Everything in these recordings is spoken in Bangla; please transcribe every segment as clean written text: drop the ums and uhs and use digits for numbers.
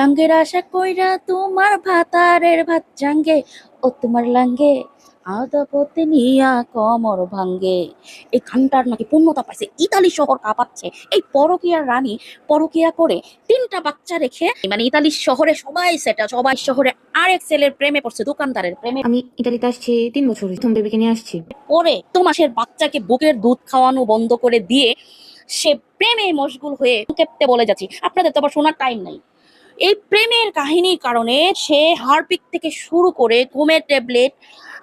লাঙ্গের আশা কইরা তোমার ভাতারের ভাত জাঙ্গে ও তোমার লাঙ্গে আদাবতে নিয়া কমর ভাঙ্গে। এই গানটার নাকি পূর্ণতা পাইছে, ইতালি শহর কাঁপাচ্ছে। এই পরকীয়ার রানী পরকীয়া করে তিনটা বাচ্চা রেখে, মানে ইতালি শহরে সবাই সেটা, সবাই শহরে আরেক ছেলের প্রেমে পড়ছে, দোকানদারের প্রেমে আমি ইতালিতে আসছি 3 বছর, প্রথম বেবিকে নিয়ে আসছি। পরে তো মাসের বাচ্চাকে বুকের দুধ খাওয়ানো বন্ধ করে দিয়ে সে প্রেমে মশগুল হয়ে কেঁপতে বলে যাচ্ছি। আপনাদের তো আবার শোনার টাইম নাই। এই প্রেমের কাহিনীর কারণে সে হারপিক থেকে শুরু করে ঘুমের ট্যাবলেট,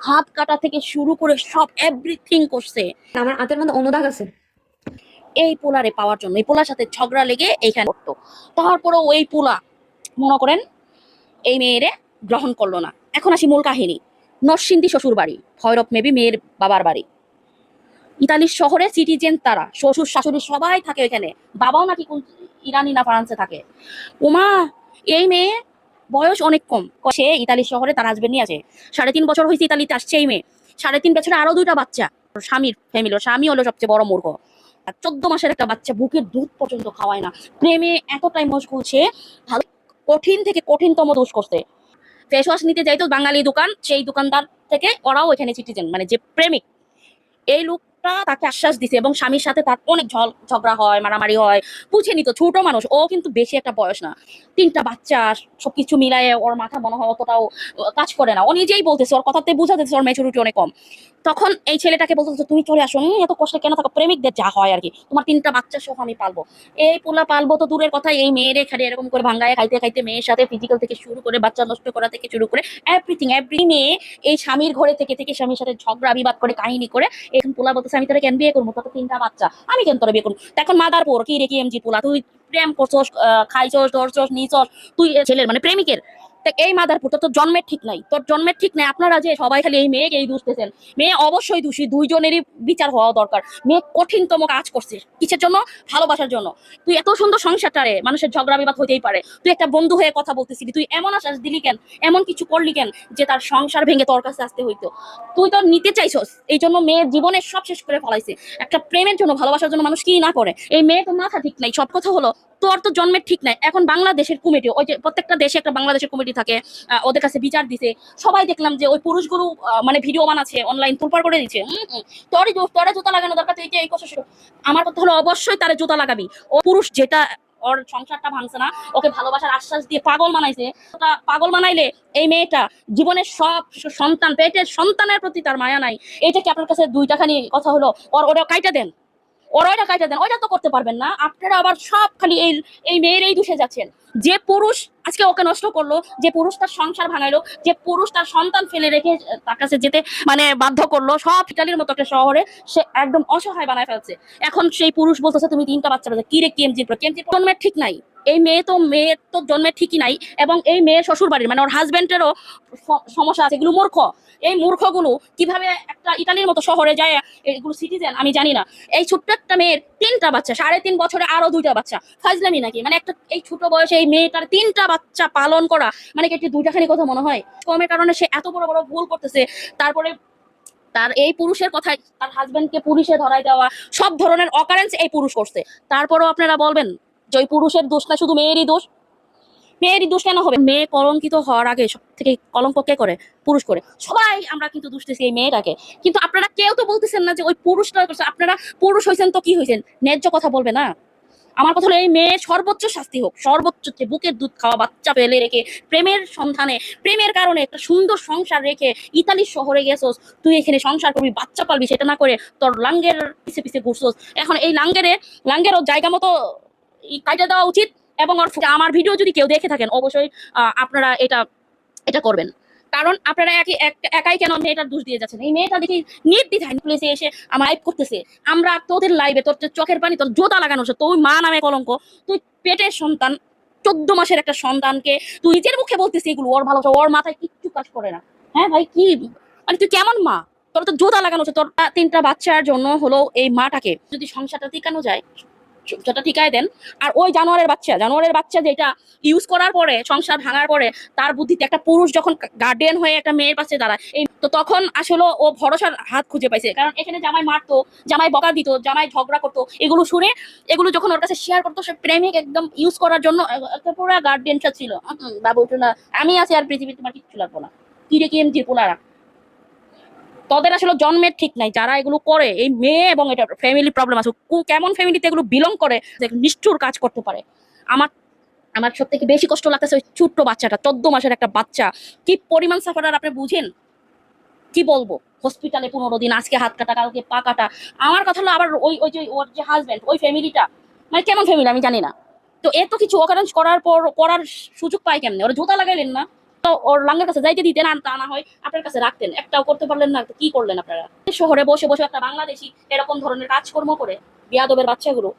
হাত কাটা থেকে শুরু করে সব এভরিথিং করছে আমার হাতের মধ্যে অনুদাগ আছে। এই পোলারে পাওয়ার জন্য। এই পোলার সাথে ঝগড়া লেগে এইখানে পড়তো। তারপরেও ওই পোলা মনে করেন এই মেয়েরে গ্রহণ করলো না। এখন আসি মূল কাহিনী। নরসিংদী শ্বশুর বাড়ি, ভৈরব মেবি মেয়ের বাবার বাড়ি। ইতালির শহরে সিটিজেন তারা, শ্বশুর শাশুড়ি সবাই থাকে ওইখানে। বাবাও নাকি কোন ইরানি না ফ্রান্সে থাকে। ওমা, এই মেয়ে বয়স অনেক কম, সে ইতালি শহরে তার হাজবেন্ড নিয়ে আছে। 3.5 বছর হয়েছে ইতালিতে আসছে এই মেয়ে। 3.5 বছরে আরো 2টা বাচ্চা। স্বামীর ফ্যামিলি, স্বামী হলো সবচেয়ে বড় মূর্খ। 14 মাসের একটা বাচ্চা বুকের দুধ পর্যন্ত খাওয়ায় না। প্রেমে এতটাই মশগুল সে, ভালো কঠিন থেকে কঠিনতম দোষ করছে। ফেস ওয়াশ নিতে যাইতো বাঙালি দোকান, সেই দোকানদার থেকে ওরাও এখানে সিটিজেন, মানে যে প্রেমিক, এই লোকটা তাকে আশ্বাস দিছে এবং স্বামীর সাথে তার অনেক ঝগড়া হয়, মারামারি হয়। বুঝে নিত ছোট মানুষ, ও কিন্তু বেশি একটা বয়স না। 3টা বাচ্চা, সবকিছু মিলায়ে ওর মাথা মনে হয় অতটাও কাজ করে না। ও নিজেই বলতেছে, ওর কথাতে বোঝা যাচ্ছে ওর ম্যাচুরিটি অনেক কম। তখন এই ছেলেটাকে বলতেছে তুমি চলে আসো, এত কষ্টে কেন থাকো, প্রেমিকদের যা হয় আর কি, তোমার 3টা বাচ্চা সহ আমি পালবো। এই পোলা পালবো তো দূরের কথা, এই মেয়েরে খালি এরকম করে ভাঙ্গায় খাইতে খাইতে মেয়ের সাথে ফিজিক্যাল থেকে শুরু করে বাচ্চা নষ্ট করা থেকে শুরু করে এভরিথিং, এভরি মেয়ে এই স্বামীর ঘরে থেকে থেকে স্বামীর সাথে ঝগড়া বিবাদ করে কাহিনী করে এখন পোলা বলতেছে আমি তোরা কেন বিয়ে করবো, তোর 3টা বাচ্চা, আমি কেন তোরা বিয়ে করবো। এখন মাদার পর কি রে কি এমজি পোলা, তুই প্রেম করছস, খাইছস ধরছস নিছস, তুই ছেলের মানে প্রেমিকের। এই মাদারপুর, তোর জন্মের ঠিক নাই, তোর জন্মের ঠিক নাই। আপনারা যে সবাই খালি এই মেয়েকে এই দুষতেছেন, মেয়ে অবশ্যই দোষী, দুইজনেরই বিচার হওয়া দরকার। মেয়ে কঠিনতম কাজ করছে কিসের জন্য? ভালোবাসার জন্য। তুই এত সুন্দর সংসারটারে, মানুষের ঝগড়া বিবাদ হইতেই পারে, তুই একটা বন্ধু হয়ে কথা বলতেছিলি, তুই এমন আশ্বাস দিলি কেন, এমন কিছু করলি কেন যে তার সংসার ভেঙে তোর কাছে আসতে হইতো? তুই তো নিতে চাইছস, এই জন্য মেয়ের জীবনের সব শেষ করে ফলাইছে। একটা প্রেমের জন্য, ভালোবাসার জন্য মানুষ কি না করে। এই মেয়ে তো মাথা ঠিক নাই। সব কথা হলো তোর তো জন্মের ঠিক নাই। এখন বাংলাদেশের কমিটি, ওই যে প্রত্যেকটা দেশে একটা বাংলাদেশের কমিটি থাকে, ওদের কাছে বিচার দিছে। সবাই দেখলাম যে ওই পুরুষগুলো মানে ভিডিও বানাচ্ছে, অনলাইন তুলপার করে দিচ্ছে। তোরই দোষ, তোরে জুতা লাগানো দরকার, তুই যে এই কথা। আমার কথা হলো অবশ্যই তারে জুতা লাগাবি। ও পুরুষ যেটা ওর সংসারটা ভাঙছে না, ওকে ভালোবাসার আশ্বাস দিয়ে পাগল বানাইছে। ওটা পাগল বানাইলে এই মেয়েটা জীবনের সব সন্তান, পেটের সন্তানের প্রতি তার মায়া নাই। এটা কি আপনার কাছে 2 টাকা নিয়ে কথা হলো? ওটা কাইটা দেন, ওরা ওইটা কাইটা দেন, ওইটা তো করতে পারবেন না। আপনারা আবার সব খালি এই এই মেয়ের এই দোষে যাচ্ছেন। যে পুরুষ আজকে ওকে নষ্ট করলো, যে পুরুষ তার সংসার ভাঙাইলো, যে পুরুষ তার সন্তান ফেলে রেখে তার কাছে যেতে মানে বাধ্য করলো, সব ইটালির মতো একটা শহরে সে একদম অসহায় বানায় ফেলছে। এখন সেই পুরুষ বলতেছে তুমি 3টা বাচ্চা পেয়েছো, কি রে কেমজি, কেমজি জন্মের ঠিক নাই। এই মেয়ের তো জন্মের ঠিকই নাই। এবং এই মেয়ের শ্বশুর বাড়ির মানে ওর হাজবেন্ডেরও সমস্যা আছে। এগুলো মূর্খ। এই মূর্খগুলো কিভাবে একটা ইটালির মতো শহরে যায়, এগুলো সিটিজেন আমি জানি না। এই ছোট্ট একটা মেয়ের 3টা বাচ্চা, 3.5 বছরে আরো 2টা বাচ্চা, ফাজলামি নাকি? মানে একটা এই ছোট বয়সে এই মেয়েটার 3টা বাচ্চা পালন করা মানে কি একটি 2টাখানি কথা মনে হয়? কমের কারণে সে এত বড় বড় ভুল করতেছে। তারপরে তার এই পুরুষের কথায় তার হাজবেন্ডকে পুলিশে ধরাই দেওয়া, সব ধরনের অকারেন্স এই পুরুষ করছে। তারপরেও আপনারা বলবেন যে ওই পুরুষের দোষ না, শুধু মেয়েরই দোষ। মেয়েরই দোষ কেন হবে? মেয়ে কলঙ্কিত হওয়ার আগে সব থেকে কলঙ্ক কে করে? পুরুষ করে। সবাই আমরা কিন্তু দুষতেছি এই মেয়েটাকে, কিন্তু আপনারা কেউ তো বলতেছেন না যে ওই পুরুষটা করছে। আপনারা পুরুষ হয়েছেন তো কি হয়েছেন, ন্যায্য কথা বলবে না? আমার কথা হলো এই মেয়ের সর্বোচ্চ শাস্তি হোক, সর্বোচ্চ। বুকের দুধ খাওয়া বাচ্চা ফেলে রেখে প্রেমের সন্ধানে, প্রেমের কারণে একটা সুন্দর সংসার রেখে ইতালির শহরে গেছোস, তুই এখানে সংসার করবি, বাচ্চা পালবি, সেটা না করে তোর লাঙ্গের পিছে পিছে ঘুরছোস। এখন এই লাঙ্গেরও জায়গা মতো কাইটা দেওয়া উচিত। এবং আমার ভিডিও যদি কেউ দেখে থাকেন অবশ্যই আপনারা এটা এটা করবেন। কারণ আপনারা একাই কেন মেয়েটার দোষ দিয়ে যাচ্ছেন? এই মেয়েটা দেখি নির্দ্বিধায় প্লেসে এসে আমার লাইভ করতেছে। আমরা তোদের লাইভে তোর চোখের পানি, তোর জোতা লাগানো, তুই মা নামে কলঙ্ক, তুই পেটের সন্তান, 14 মাসের একটা সন্তানকে তুই নিজের মুখে বলতেছিস এগুলো। ওর ভালোবাসা, ওর মাথায় কিচ্ছু কাজ করে না। হ্যাঁ ভাই, কি মানে তুই কেমন মা? তোর তো জোতা লাগানো, তোর 3টা বাচ্চার জন্য হলো এই মাটাকে যদি সংসারটা টিকানো যায়, যেটা ঠিকায় দেন। আর ওই জানোয়ারের বাচ্চা যেটা ইউজ করার পরে, সংসার ভাঙার পরে, তার বুদ্ধিতে একটা পুরুষ যখন গার্ডিয়ান হয়ে একটা মেয়ের পাশে দাঁড়ায়, এই তো তখন আসলে ও ভরসার হাত খুঁজে পাইছে। কারণ এখানে জামাই মারতো, জামাই বকা দিত, জামাই ঝগড়া করতো, এগুলো শুনে এগুলো যখন ওর কাছে শেয়ার করতো, সে প্রেমিক একদম ইউজ করার জন্য একটা পুরো গার্ডিয়ানটা ছিল। বাবু না, আমি আছি আর পৃথিবীতে তোমার কিচ্ছু লাগবো না। কিরে কি এমজি পোলারা, তোদের আসলে জন্মের ঠিক নাই যারা এগুলো করে। এই মেয়ে এবং এটা ফ্যামিলি প্রবলেম আছে, কেমন ফ্যামিলিতে এগুলো বিলং করে যে নিষ্ঠুর কাজ করতে পারে। আমার আমার সব থেকে বেশি কষ্ট লাগতেছে ওই ছোট্ট বাচ্চাটা, 14 মাসের একটা বাচ্চা। কি পরিমাণ সাফারার আপনি বুঝেন? কি বলবো, হসপিটালে 15 দিন, আজকে হাত কাটা কালকে পা কাটা। আমার কথা হলো আবার ওই ওই যে ওর যে হাজবেন্ড, ওই ফ্যামিলিটা মানে কেমন ফ্যামিলি আমি জানি না। তো এত কিছু অকারেন্স করার পর করার সুযোগ পায় কেমনে? ওরা জুতা লাগাইলেন না তো? ওর লাঙ্গের কাছে যাইতে দিতেন, আর তা না হয় আপনার কাছে রাখতেন, একটাও করতে পারলেন না। তো কি করলেন আপনারা? শহরে বসে বসে একটা বাংলাদেশি এরকম ধরনের কাজকর্ম করে, বেয়াদবের বাচ্চাগুলো।